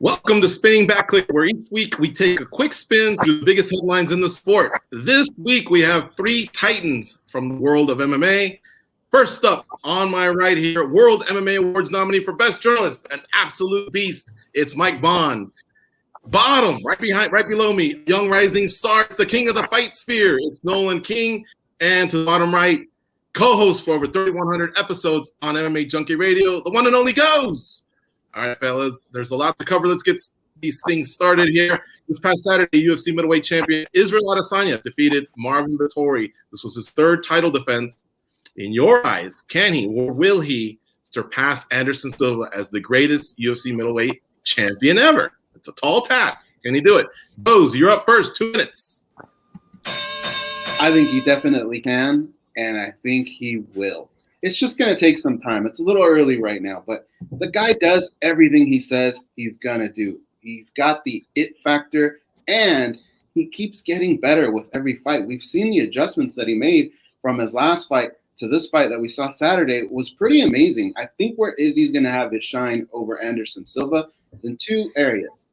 Welcome to Spinning Back Clique, where each week we take a quick spin through the biggest headlines in the sport. This week we have three titans from the world of MMA. First up, on my right here, World MMA Awards nominee for Best Journalist, an absolute beast. It's Mike Bond. Bottom, right below me, young rising star, the king of the fight sphere. It's Nolan King. And to the bottom right, co-host for over 3,100 episodes on MMA Junkie Radio, the one and only Goes. All right, fellas, there's a lot to cover. Let's get these things started here. This past Saturday, UFC middleweight champion Israel Adesanya defeated Marvin Vettori. This was his third title defense. In your eyes, can he or will he surpass Anderson Silva as the greatest UFC middleweight champion ever? It's a tall task. Can he do it? Bose, you're up first. 2 minutes. I think he definitely can, and I think he will. It's just going to take some time. It's a little early right now, but the guy does everything he says he's going to do. He's got the it factor, and he keeps getting better with every fight. We've seen the adjustments that he made from his last fight to this fight that we saw Saturday was pretty amazing. I think where Izzy's going to have his shine over Anderson Silva is in two areas.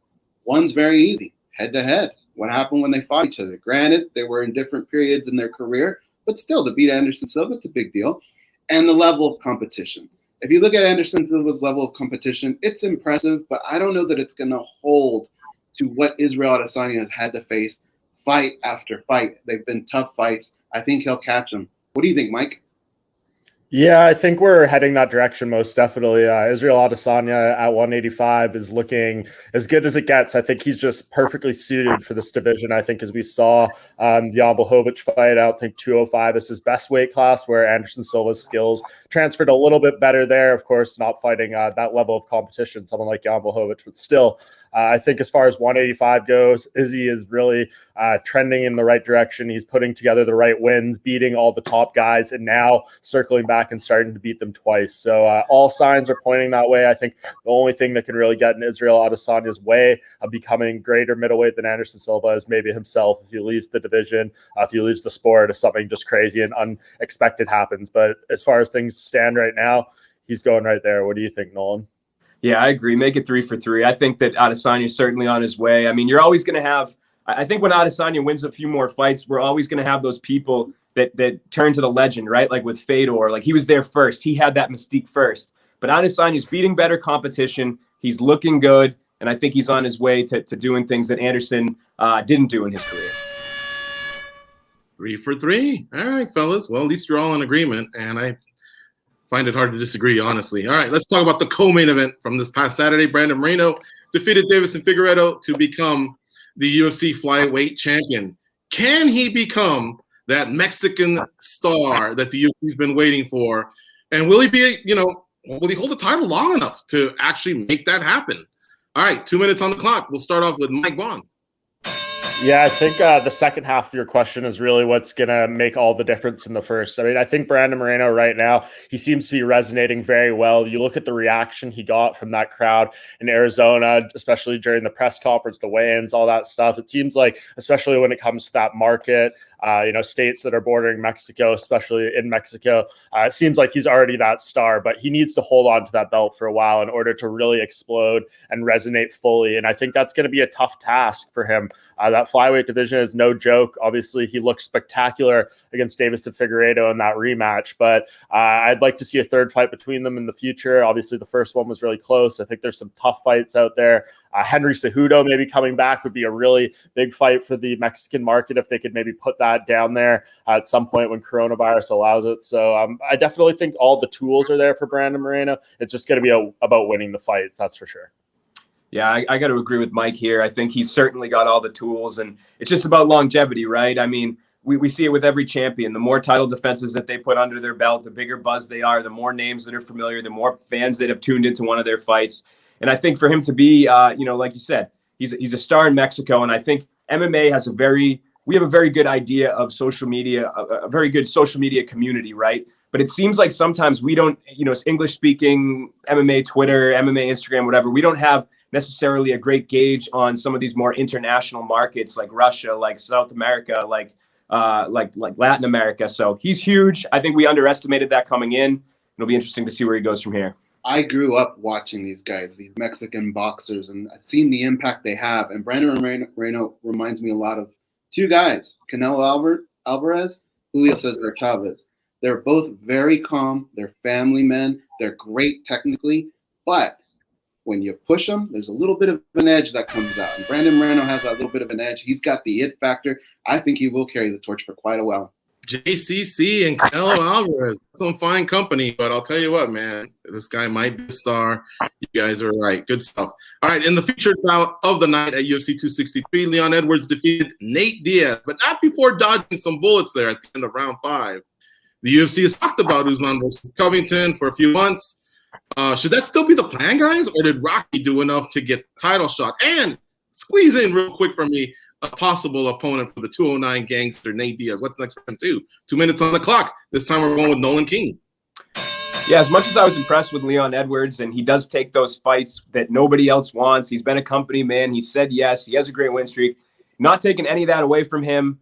One's very easy, head-to-head. What happened when they fought each other? Granted, they were in different periods in their career, but still, to beat Anderson Silva, it's a big deal. And the level of competition. If you look at Anderson Silva's level of competition, it's impressive, but I don't know that it's going to hold to what Israel Adesanya has had to face fight after fight. They've been tough fights. I think he'll catch him. What do you think, Mike? Yeah, I think we're heading that direction most definitely. Israel Adesanya at 185 is looking as good as it gets. I think he's just perfectly suited for this division. I think as we saw the Jan Blachowicz fight, I don't think 205 is his best weight class, where Anderson Silva's skills transferred a little bit better there. Of course, not fighting that level of competition, someone like Jan Blachowicz, but still, I think as far as 185 goes, Izzy is really trending in the right direction. He's putting together the right wins, beating all the top guys, and now circling back and starting to beat them twice. So all signs are pointing that way. I think the only thing that can really get in Israel Adesanya's way of becoming greater middleweight than Anderson Silva is maybe himself. If he leaves the division, if he leaves the sport, if something just crazy and unexpected happens. But as far as things stand right now, he's going right there. What do you think, Nolan? Yeah, I agree. Make it 3 for 3. I think that Adesanya is certainly on his way. I mean, you're always going to have, I think when Adesanya wins a few more fights, we're always going to have those people that turn to the legend, right? Like with Fedor, like he was there first. He had that mystique first. But Adesanya's beating better competition. He's looking good. And I think he's on his way to doing things that Anderson didn't do in his career. 3 for 3. All right, fellas. Well, at least you're all in agreement. And I find it hard to disagree, honestly. All right, let's talk about the co-main event from this past Saturday. Brandon Moreno defeated Deiveson Figueiredo to become the UFC Flyweight champion. Can he become that Mexican star that the UFC's been waiting for? And will he be, will he hold the title long enough to actually make that happen? All right, 2 minutes on the clock. We'll start off with Mike Bond. Yeah, I think the second half of your question is really what's going to make all the difference in the first. I mean, I think Brandon Moreno right now, he seems to be resonating very well. You look at the reaction he got from that crowd in Arizona, especially during the press conference, the weigh-ins, all that stuff. It seems like, especially when it comes to that market, states that are bordering Mexico, especially in Mexico, it seems like he's already that star, but he needs to hold on to that belt for a while in order to really explode and resonate fully. And I think that's going to be a tough task for him. That flyweight division is no joke. Obviously, he looked spectacular against Deiveson Figueiredo in that rematch, but I'd like to see a third fight between them in the future. Obviously, the first one was really close. I think there's some tough fights out there. Henry Cejudo maybe coming back would be a really big fight for the Mexican market if they could maybe put that down there at some point when coronavirus allows it. So I definitely think all the tools are there for Brandon Moreno. It's just going to be about winning the fights, that's for sure. Yeah, I got to agree with Mike here. I think he's certainly got all the tools, and it's just about longevity, right? I mean, we see it with every champion. The more title defenses that they put under their belt, the bigger buzz they are, the more names that are familiar, the more fans that have tuned into one of their fights. And I think for him to be, like you said, he's a star in Mexico, and I think MMA has we have a very good idea of social media, a very good social media community, right? But it seems like sometimes we don't, English-speaking MMA Twitter, MMA Instagram, whatever, we don't have necessarily a great gauge on some of these more international markets like Russia, like South America, like Latin America. So he's huge. I think we underestimated that coming in. It'll be interesting to see where he goes from here. I grew up watching these guys, these Mexican boxers, and I've seen the impact they have. And Brandon Moreno reminds me a lot of two guys, Canelo Alvarez, Julio Cesar Chavez. They're both very calm. They're family men. They're great technically, but when you push them, there's a little bit of an edge that comes out. And Brandon Moreno has that little bit of an edge. He's got the it factor. I think he will carry the torch for quite a while. JCC and Canelo Alvarez, some fine company, but I'll tell you what, man, this guy might be a star. You guys are right. Good stuff. All right, in the featured bout of the night at UFC 263, Leon Edwards defeated Nate Diaz, but not before dodging some bullets there at the end of round 5. The UFC has talked about Usman versus Covington for a few months. Should that still be the plan, guys, or did Rocky do enough to get the title shot? And squeeze in real quick for me a possible opponent for the 209 gangster, Nate Diaz. What's next for him, too? 2 minutes on the clock. This time we're going with Nolan King. Yeah, as much as I was impressed with Leon Edwards, and he does take those fights that nobody else wants. He's been a company man. He said yes. He has a great win streak. Not taking any of that away from him.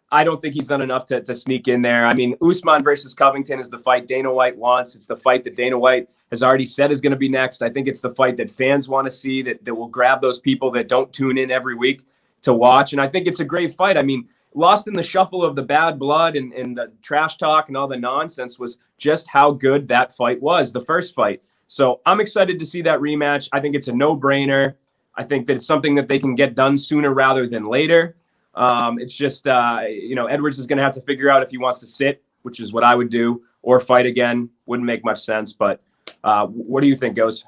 I don't think he's done enough to sneak in there. I mean, Usman versus Covington is the fight Dana White wants. It's the fight that Dana White has already said is going to be next. I think it's the fight that fans want to see, that will grab those people that don't tune in every week to watch. And I think it's a great fight. I mean, lost in the shuffle of the bad blood and the trash talk and all the nonsense was just how good that fight was, the first fight. So I'm excited to see that rematch. I think it's a no-brainer. I think that it's something that they can get done sooner rather than later. It's just, Edwards is going to have to figure out if he wants to sit, which is what I would do, or fight again. Wouldn't make much sense. But what do you think, Goes?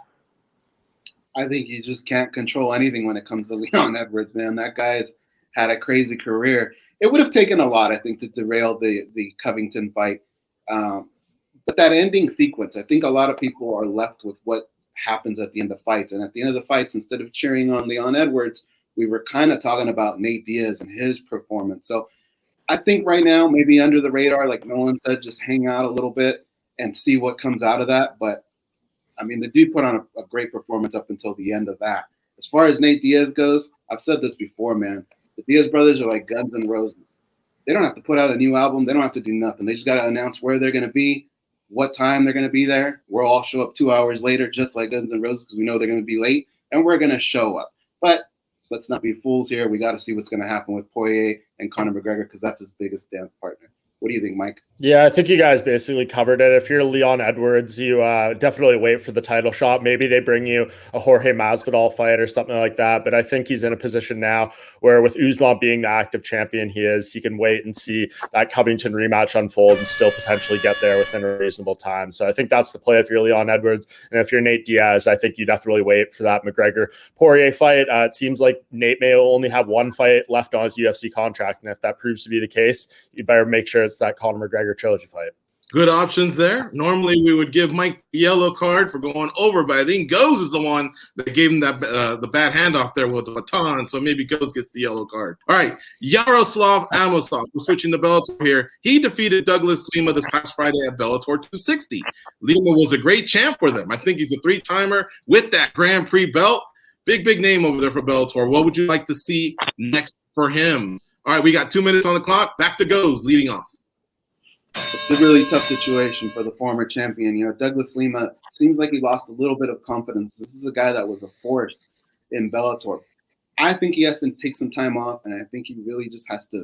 I think you just can't control anything when it comes to Leon Edwards, man. That guy's had a crazy career. It would have taken a lot, I think, to derail the Covington fight. But that ending sequence, I think a lot of people are left with what happens at the end of fights. And at the end of the fights, instead of cheering on Leon Edwards, we were kind of talking about Nate Diaz and his performance. So I think right now, maybe under the radar, like Nolan said, just hang out a little bit and see what comes out of that. But, I mean, the dude put on a great performance up until the end of that. As far as Nate Diaz goes, I've said this before, man. The Diaz brothers are like Guns N' Roses. They don't have to put out a new album. They don't have to do nothing. They just got to announce where they're going to be, what time they're going to be there. We'll all show up 2 hours later, just like Guns N' Roses, because we know they're going to be late, and we're going to show up. But let's not be fools here. We got to see what's going to happen with Poirier and Conor McGregor, because that's his biggest dance partner. What do you think, Mike? Yeah, I think you guys basically covered it. If you're Leon Edwards, you definitely wait for the title shot. Maybe they bring you a Jorge Masvidal fight or something like that. But I think he's in a position now where, with Usman being the active champion he is, he can wait and see that Covington rematch unfold and still potentially get there within a reasonable time. So I think that's the play if you're Leon Edwards. And if you're Nate Diaz, I think you definitely wait for that McGregor-Poirier fight. It seems like Nate may only have one fight left on his UFC contract. And if that proves to be the case, you better make sure it's that Conor McGregor trilogy fight. Good options there. Normally we would give Mike the yellow card for going over, but I think Goes is the one that gave him that the bad handoff there with the baton, so maybe Goes gets the yellow card. All right, Yaroslav Amosov, we're switching to Bellator here. He defeated Douglas Lima this past Friday at Bellator 260. Lima was a great champ for them. I think he's a 3-timer with that Grand Prix belt. Big name over there for Bellator. What would you like to see next for him? All right, we got 2 minutes on the clock. Back to Goes leading off. It's a really tough situation for the former champion. You know, Douglas Lima seems like he lost a little bit of confidence. This is a guy that was a force in Bellator. I think he has to take some time off, and I think he really just has to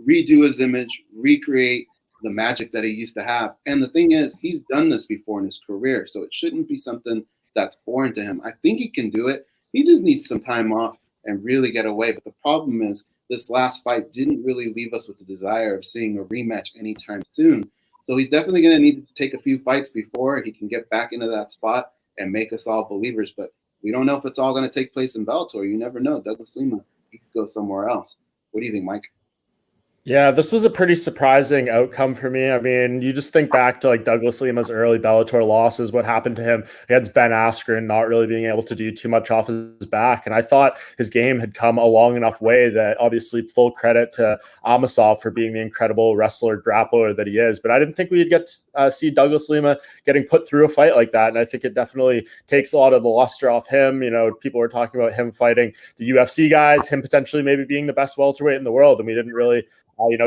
redo his image, recreate the magic that he used to have. And the thing is, he's done this before in his career, so it shouldn't be something that's foreign to him. I think he can do it. He just needs some time off and really get away. But the problem is, this last fight didn't really leave us with the desire of seeing a rematch anytime soon. So he's definitely going to need to take a few fights before he can get back into that spot and make us all believers. But we don't know if it's all going to take place in Bellator. You never know. Douglas Lima, he could go somewhere else. What do you think, Mike? Yeah, this was a pretty surprising outcome for me. I mean, you just think back to like Douglas Lima's early Bellator losses, what happened to him against Ben Askren, not really being able to do too much off his back. And I thought his game had come a long enough way that obviously full credit to Amosov for being the incredible wrestler, grappler that he is. But I didn't think we'd get to see Douglas Lima getting put through a fight like that. And I think it definitely takes a lot of the luster off him. You know, people were talking about him fighting the UFC guys, him potentially maybe being the best welterweight in the world. And we didn't really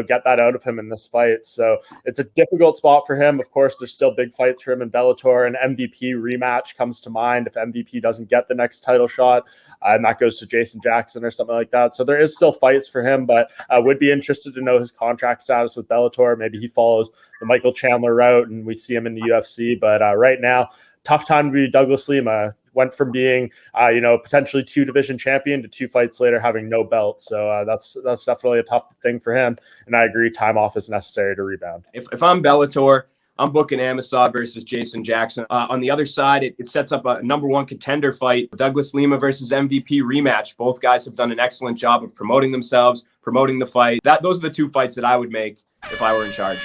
get that out of him in this fight. So it's a difficult spot for him. Of course, there's still big fights for him in Bellator. An MVP rematch comes to mind if MVP doesn't get the next title shot, and that goes to Jason Jackson or something like that. So there is still fights for him, but I would be interested to know his contract status with Bellator. Maybe he follows the Michael Chandler route and we see him in the UFC. But right now, tough time to be Douglas Lima. Went from being, potentially 2 division champion to 2 fights later having no belt. So that's definitely a tough thing for him. And I agree, time off is necessary to rebound. If I'm Bellator, I'm booking Amosov versus Jason Jackson. On the other side, it sets up a number 1 contender fight, Douglas Lima versus MVP rematch. Both guys have done an excellent job of promoting themselves, promoting the fight. Those are the 2 fights that I would make if I were in charge.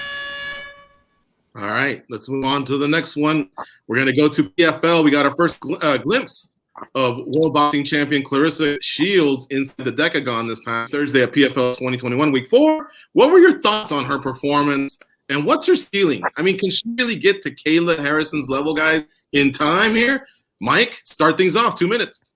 All right, let's move on to the next one. We're going to go to PFL. We got our first glimpse of World Boxing Champion Claressa Shields inside the Decagon this past Thursday at PFL 2021 Week 4. What were your thoughts on her performance, and what's her ceiling? I mean, can she really get to Kayla Harrison's level, guys, in time here? Mike, start things off, 2 minutes.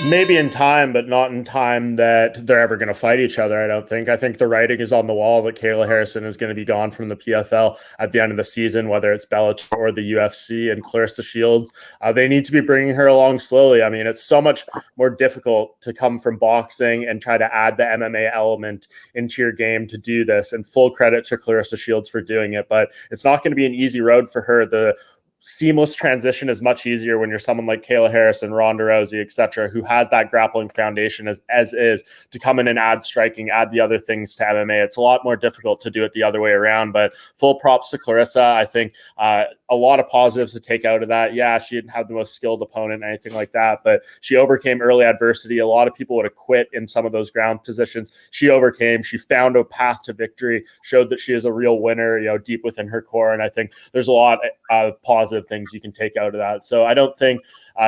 Maybe in time, but not in time that they're ever going to fight each other, I don't think. I think the writing is on the wall that Kayla Harrison is going to be gone from the PFL at the end of the season, whether it's Bellator or the UFC. And Claressa Shields, they need to be bringing her along slowly. I mean, it's so much more difficult to come from boxing and try to add the MMA element into your game to do this. And full credit to Claressa Shields for doing it. But it's not going to be an easy road for her. The seamless transition is much easier when you're someone like Kayla Harrison, Ronda Rousey, etc., who has that grappling foundation as is to come in and add striking, add the other things to MMA. It's a lot more difficult to do it the other way around, but full props to Clarissa. I think a lot of positives to take out of that. Yeah, she didn't have the most skilled opponent, anything like that, but she overcame early adversity. A lot of people would have quit in some of those ground positions. She overcame. She found a path to victory, showed that she is a real winner, deep within her core, and I think there's a lot of positive things you can take out of that. So I don't think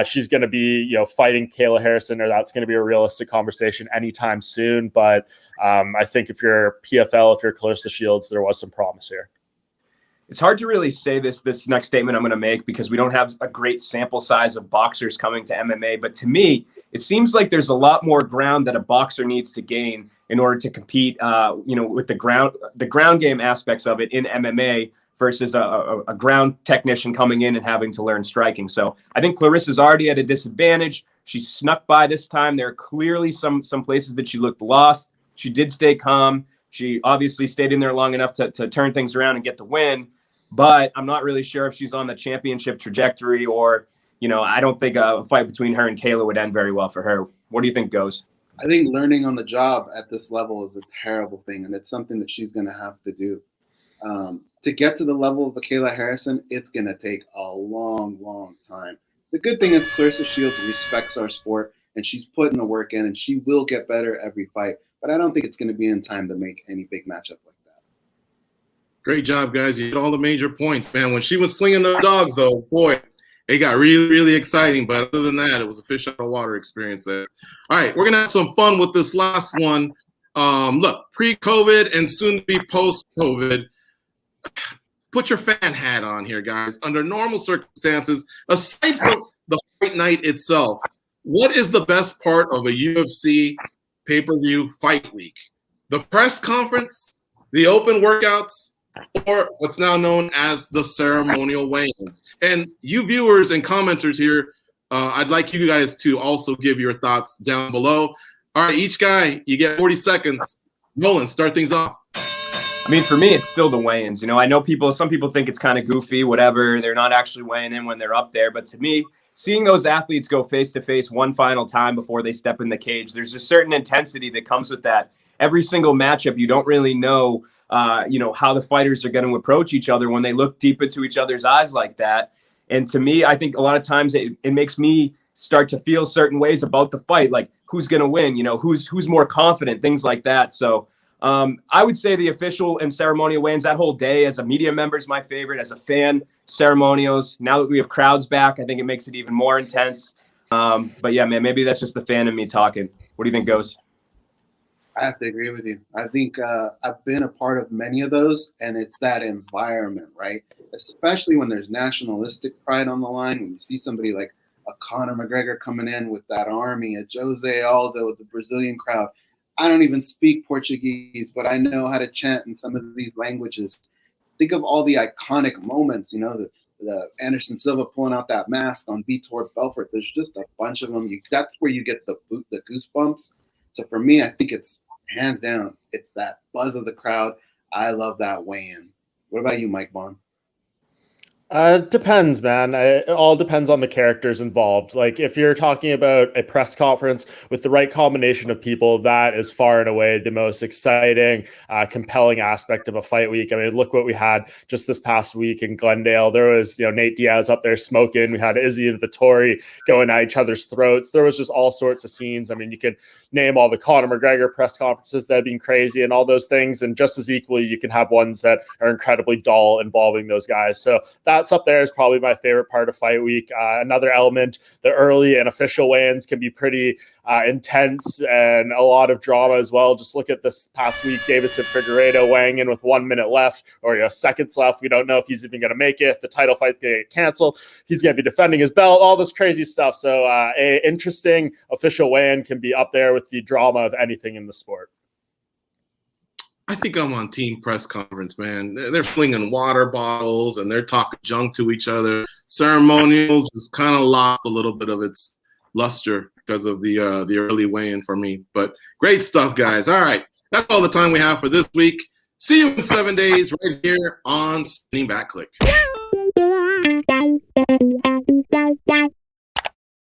she's going to be, fighting Kayla Harrison, or that's going to be a realistic conversation anytime soon. But I think if you're PFL, if you're Claressa Shields, there was some promise here. It's hard to really say this next statement I'm going to make because we don't have a great sample size of boxers coming to MMA. But to me, it seems like there's a lot more ground that a boxer needs to gain in order to compete, with the ground game aspects of it in MMA versus a ground technician coming in and having to learn striking. So I think Clarissa's already at a disadvantage. She snuck by this time. There are clearly some places that she looked lost. She did stay calm. She obviously stayed in there long enough to turn things around and get the win. But I'm not really sure if she's on the championship trajectory or, I don't think a fight between her and Kayla would end very well for her. What do you think, Goes? I think learning on the job at this level is a terrible thing, and it's something that she's going to have to do. To get to the level of a Kayla Harrison, it's going to take a long, long time. The good thing is Claressa Shields respects our sport, and she's putting the work in, and she will get better every fight. But I don't think it's going to be in time to make any big matchup like that. Great job, guys. You hit all the major points, man. When she was slinging those dogs, though, boy, it got really, really exciting. But other than that, it was a fish out of water experience there. All right, we're going to have some fun with this last one. Look, pre-COVID and soon to be post-COVID, put your fan hat on here, guys. Under normal circumstances, aside from the fight night itself, what is the best part of a UFC pay-per-view fight week? The press conference, the open workouts, or what's now known as the ceremonial weigh-ins? And you viewers and commenters here, I'd like you guys to also give your thoughts down below. All right, each guy, you get 40 seconds. Nolan, start things off. I mean, for me, it's still the weigh-ins. I know some people think it's kind of goofy, whatever. They're not actually weighing in when they're up there. But to me, seeing those athletes go face-to-face one final time before they step in the cage, there's a certain intensity that comes with that. Every single matchup, you don't really know, how the fighters are going to approach each other when they look deep into each other's eyes like that. And to me, I think a lot of times it makes me start to feel certain ways about the fight, like who's going to win, who's more confident, things like that. So I would say the official and ceremonial weigh-ins, that whole day as a media member is my favorite. As a fan, ceremonials. Now that we have crowds back, I think it makes it even more intense. But yeah, man, maybe that's just the fan in me talking. What do you think, Goes? I have to agree with you. I think I've been a part of many of those, and it's that environment, right? Especially when there's nationalistic pride on the line, when you see somebody like a Conor McGregor coming in with that army, a Jose Aldo with the Brazilian crowd. I don't even speak Portuguese, but I know how to chant in some of these languages. Think of all the iconic moments, you know, the Anderson Silva pulling out that mask on Vitor Belfort. There's just a bunch of them. That's where you get the goosebumps. So for me, I think it's hands down, it's that buzz of the crowd. I love that weigh-in. What about you, Mike Vaughn? Depends, man. It all depends on the characters involved. Like if you're talking about a press conference with the right combination of people, that is far and away the most exciting, compelling aspect of a fight week. I mean, look what we had just this past week in Glendale. There was, Nate Diaz up there smoking. We had Izzy and Vettori going at each other's throats. There was just all sorts of scenes. I mean, you can name all the Conor McGregor press conferences that have been crazy and all those things. And just as equally, you can have ones that are incredibly dull involving those guys. So that's up there is probably my favorite part of fight week. Another element, the early and official weigh-ins can be pretty intense and a lot of drama as well. Just look at this past week, Davison Figueiredo weighing in with 1 minute left or seconds left. We don't know if he's even going to make it, if the title fight's going to get canceled. He's going to be defending his belt, all this crazy stuff. So a interesting official weigh-in can be up there with the drama of anything in the sport. I think I'm on team press conference, man. They're flinging water bottles and they're talking junk to each other. Ceremonials has kind of lost a little bit of its luster because of the early weigh-in for me. But great stuff, guys. All right, that's all the time we have for this week. See you in 7 days right here on Spinning Back Clique.